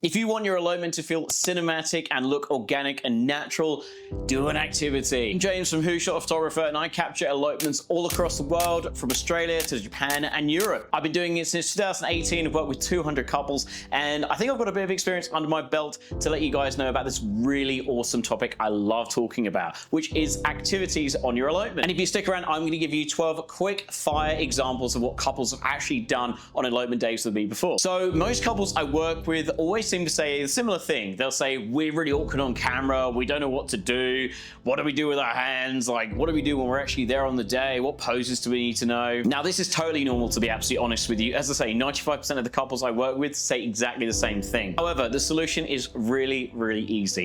If you want your elopement to feel cinematic and look organic and natural, do an activity. I'm James from Who Shot a Photographer, and I capture elopements all across the world, from Australia to Japan and Europe. I've been doing it since 2018. I've worked with 200 couples, and I think I've got a bit of experience under my belt to let you guys know about this really awesome topic I love talking about, which is activities on your elopement. And if you stick around, I'm going to give you 12 quick fire examples of what couples have actually done on elopement days with me before. So most couples I work with always seem to say a similar thing. They'll say, we're really awkward on camera, we don't know what to do, what do we do with our hands, like what do we do when we're actually there on the day, what poses do we need to know? Now this is totally normal, to be absolutely honest with you. As I say, 95% of the couples I work with say exactly the same thing. However, the solution is really easy.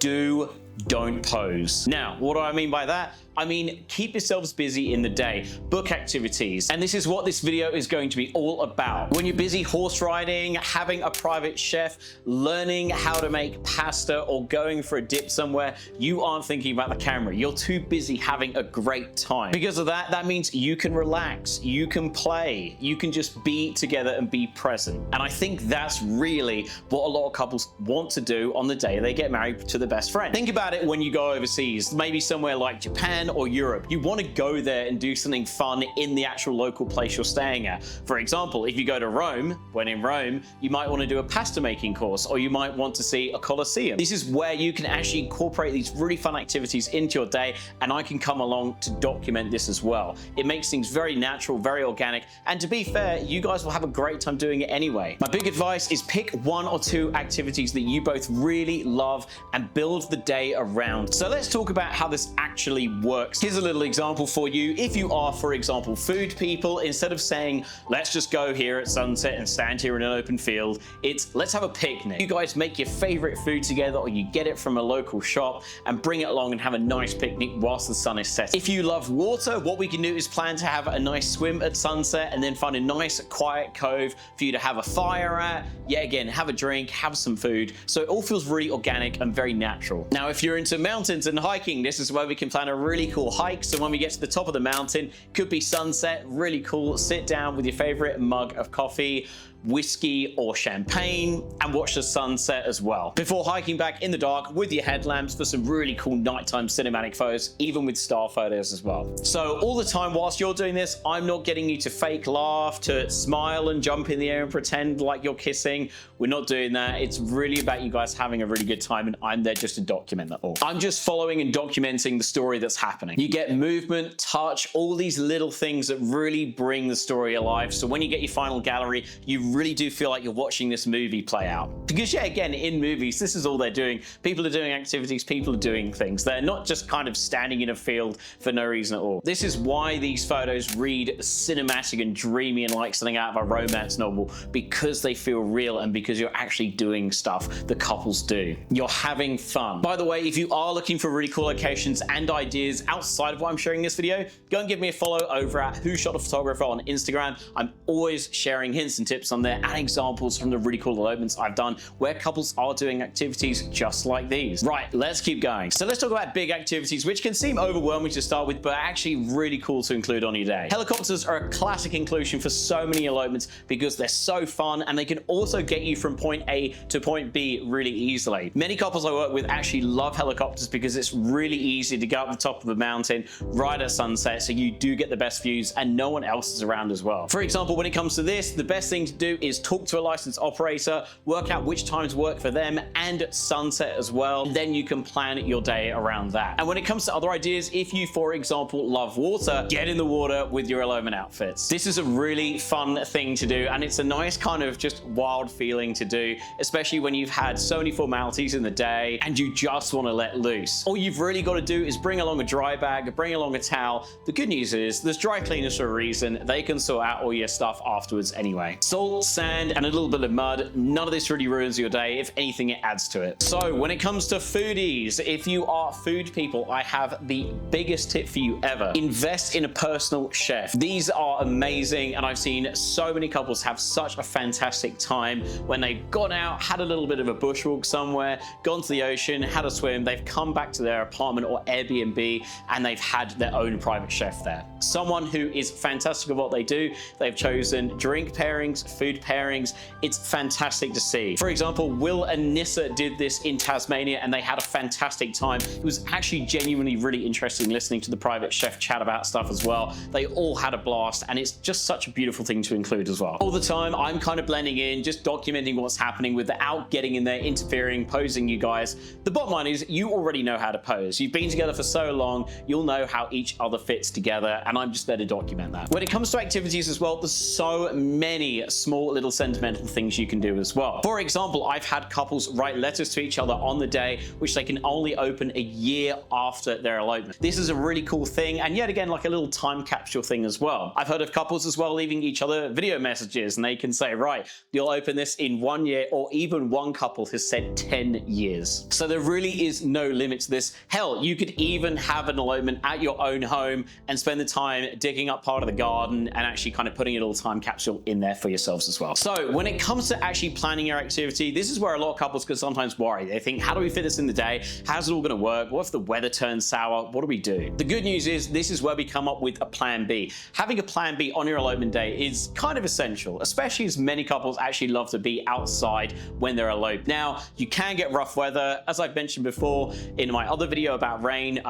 Don't pose. Now, what do I mean by that? I mean, keep yourselves busy in the day, book activities. And this is what this video is going to be all about. When you're busy horse riding, having a private chef, learning how to make pasta, or going for a dip somewhere, you aren't thinking about the camera. You're too busy having a great time. Because of that, that means you can relax, you can play, you can just be together and be present. And I think that's really what a lot of couples want to do on the day they get married to their best friend. Think about it when you go overseas, maybe somewhere like Japan or Europe. You want to go there and do something fun in the actual local place you're staying at. For example, if you go to Rome, when in Rome, you might want to do a pasta making course, or you might want to see a Colosseum. This is where you can actually incorporate these really fun activities into your day, and I can come along to document this as well. It makes things very natural, very organic, and to be fair, you guys will have a great time doing it anyway. My big advice is pick 1 or 2 activities that you both really love and build the day around. So let's talk about how this actually works. Here's a little example for you. If you are, for example, food people, instead of saying, let's just go here at sunset and stand here in an open field, it's let's have a picnic. You guys make your favorite food together, or you get it from a local shop and bring it along and have a nice picnic whilst the sun is setting. If you love water, what we can do is plan to have a nice swim at sunset and then find a nice quiet cove for you to have a fire at. Yeah, again, have a drink, have some food. So it all feels really organic and very natural. Now, if you're into mountains and hiking, this is where we can plan a really cool hike. So when we get to the top of the mountain, could be sunset, really cool, sit down with your favorite mug of coffee, whiskey or champagne, and watch the sunset as well, before hiking back in the dark with your headlamps for some really cool nighttime cinematic photos, even with star photos as well. So all the time whilst you're doing this, I'm not getting you to fake laugh, to smile and jump in the air and pretend like you're kissing. We're not doing that. It's really about you guys having a really good time, and I'm there just to document that all. I'm just following and documenting the story that's happening. You get movement, touch, all these little things that really bring the story alive. So when you get your final gallery, you really do feel like you're watching this movie play out. Because yeah, again, in movies, this is all they're doing. People are doing activities, people are doing things. They're not just kind of standing in a field for no reason at all. This is why these photos read cinematic and dreamy and like something out of a romance novel, because they feel real and because you're actually doing stuff the couples do. You're having fun. By the way, if you are looking for really cool locations and ideas outside of what I'm sharing in this video, go and give me a follow over at Who Shot a Photographer on Instagram. I'm always sharing hints and tips on there and examples from the really cool elopements I've done where couples are doing activities just like these. Right, let's keep going. So let's talk about big activities, which can seem overwhelming to start with, but are actually really cool to include on your day. Helicopters are a classic inclusion for so many elopements because they're so fun, and they can also get you from point A to point B really easily. Many couples I work with actually love helicopters because it's really easy to go up the top of a mountain right at sunset, so you do get the best views and no one else is around as well. For example, when it comes to this, the best thing to do is talk to a licensed operator, work out which times work for them, and sunset as well. Then you can plan your day around that. And when it comes to other ideas, if you, for example, love water, get in the water with your elopement outfits. This is a really fun thing to do, and it's a nice kind of just wild feeling to do, especially when you've had so many formalities in the day and you just want to let loose. All you've really got to do is bring along a dry bag, bring along a towel. The good news is there's dry cleaners for a reason. They can sort out all your stuff afterwards anyway. Salt, sand, and a little bit of mud. None of this really ruins your day. If anything, it adds to it. So when it comes to foodies, if you are food people, I have the biggest tip for you ever. Invest in a personal chef. These are amazing, and I've seen so many couples have such a fantastic time when they've gone out, had a little bit of a bushwalk somewhere, gone to the ocean, had a swim, they've come back to their apartment or Airbnb, and they've had their own private chef there. someone who is fantastic at what they do. They've chosen drink pairings, food pairings. It's fantastic to see. For example, Will and Nissa did this in Tasmania and they had a fantastic time. It was actually genuinely really interesting listening to the private chef chat about stuff as well. They all had a blast and it's just such a beautiful thing to include as well. All the time, I'm kind of blending in, just documenting what's happening without getting in there, interfering, posing you guys. The bottom line is you already know how to pose. You've been together for so long, you'll know how each other fits together, and I'm just there to document that. When it comes to activities as well, there's so many small little sentimental things you can do as well. For example, I've had couples write letters to each other on the day, which they can only open a year after their elopement. This is a really cool thing, and yet again, like a little time capsule thing as well. I've heard of couples as well leaving each other video messages, and they can say, right, you'll open this in 1 year, or even one couple has said 10 years. So there really is no limit to this. Hell, you could even have an elopement at your own home and spend the time digging up part of the garden and actually kind of putting a little time capsule in there for yourselves as well. So when it comes to actually planning your activity, this is where a lot of couples can sometimes worry. They think, how do we fit this in the day? How's it all gonna work? What if the weather turns sour? What do we do? The good news is this is where we come up with a plan B. Having a plan B on your elopement day is kind of essential, especially as many couples actually love to be outside when they're eloped. Now, you can get rough weather. As I've mentioned before in my other video about rain,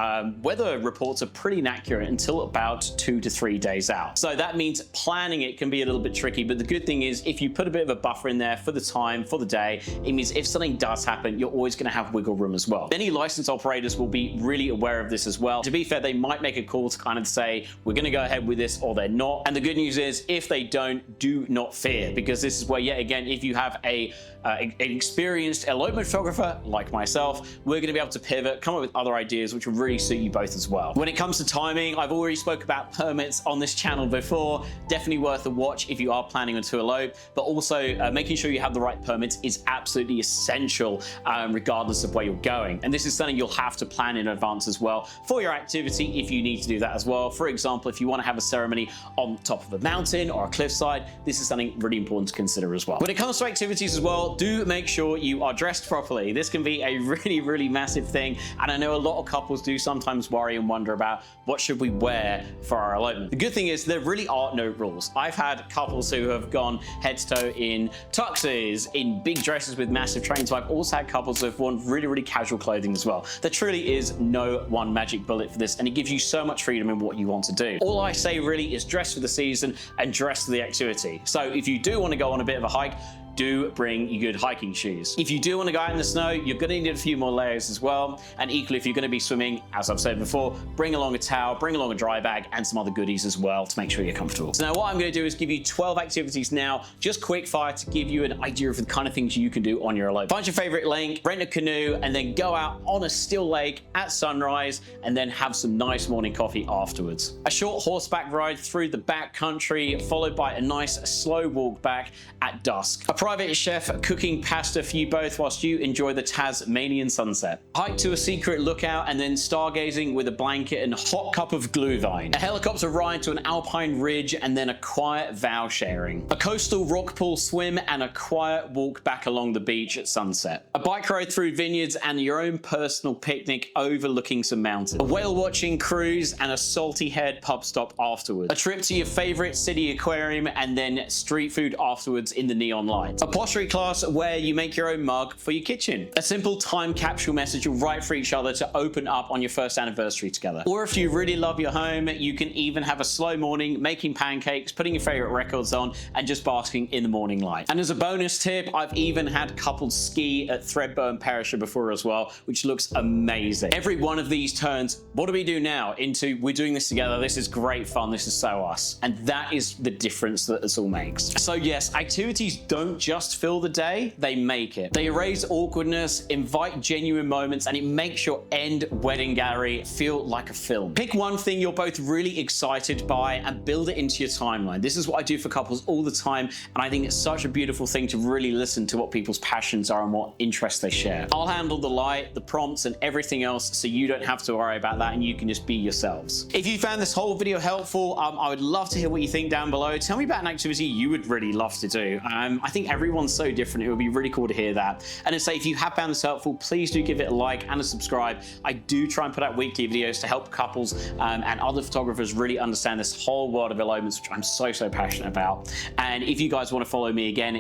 weather reports are pretty inaccurate until about 2 to 3 days out. So that means planning it can be a little bit tricky, but the good thing is if you put a bit of a buffer in there for the time, for the day, it means if something does happen, you're always gonna have wiggle room as well. Many licensed operators will be really aware of this as well. To be fair, they might make a call to kind of say, we're gonna go ahead with this, or they're not. And the good news is if they don't, do not fear, because this is where, yet again, if you have an experienced elopement photographer like myself, we're going to be able to pivot, come up with other ideas which will really suit you both as well. When it comes to timing, I've already spoke about permits on this channel before. Definitely worth a watch if you are planning to elope, but also making sure you have the right permits is absolutely essential regardless of where you're going. And this is something you'll have to plan in advance as well for your activity if you need to do that as well. For example, if you want to have a ceremony on top of a mountain or a cliffside, this is something really important to consider as well. When it comes to activities as well, do make sure you are dressed properly. This can be a really massive thing, and I know a lot of couples do sometimes worry and wonder about what should we wear for our elopement. The good thing is there really are no rules. I've had couples who have gone head to toe in tuxes, in big dresses with massive trains. So I've also had couples who have worn really casual clothing as well. There truly is no one magic bullet for this, and it gives you so much freedom in what you want to do. All I say really is dress for the season and dress for the activity. So if you do want to go on a bit of a hike, do bring your good hiking shoes. If you do want to go out in the snow, you're going to need a few more layers as well. And equally, if you're going to be swimming, as I've said before, bring along a towel, bring along a dry bag, and some other goodies as well to make sure you're comfortable. So now what I'm going to do is give you 12 activities now, just quick fire to give you an idea of the kind of things you can do on your elopement. Find your favorite lake, rent a canoe, and then go out on a still lake at sunrise, and then have some nice morning coffee afterwards. A short horseback ride through the back country, followed by a nice slow walk back at dusk. A private chef cooking pasta for you both whilst you enjoy the Tasmanian sunset. Hike to a secret lookout and then stargazing with a blanket and a hot cup of glühwein. A helicopter ride to an alpine ridge and then a quiet vow sharing. A coastal rock pool swim and a quiet walk back along the beach at sunset. A bike ride through vineyards and your own personal picnic overlooking some mountains. A whale watching cruise and a salty head pub stop afterwards. A trip to your favorite city aquarium and then street food afterwards in the neon lights. A pottery class where you make your own mug for your kitchen. A simple time capsule message you'll write for each other to open up on your first anniversary together. Or if you really love your home, you can even have a slow morning, making pancakes, putting your favorite records on, and just basking in the morning light. And as a bonus tip, I've even had couples ski at Threadburn Perisher before as well, which looks amazing. Every one of these turns, what do we do now, into we're doing this together, this is great fun, this is so us. And that is the difference that this all makes. So yes, activities don't just fill the day, they make it. They erase awkwardness, invite genuine moments, and it makes your end wedding gallery feel like a film. Pick one thing you're both really excited by and build it into your timeline. This is what I do for couples all the time, and I think it's such a beautiful thing to really listen to what people's passions are and what interests they share. I'll handle the light, the prompts, and everything else, so you don't have to worry about that and you can just be yourselves. If you found this whole video helpful, I would love to hear what you think down below. Tell me about an activity you would really love to do. I think everyone's so different. It would be really cool to hear that. And to say, if you have found this helpful, please do give it a like and a subscribe. I do try and put out weekly videos to help couples and other photographers really understand this whole world of elopements, which I'm so passionate about. And if you guys want to follow me again,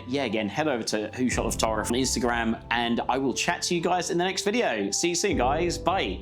head over to Who Shot the Photographer on Instagram, and I will chat to you guys in the next video. See you soon, guys. Bye.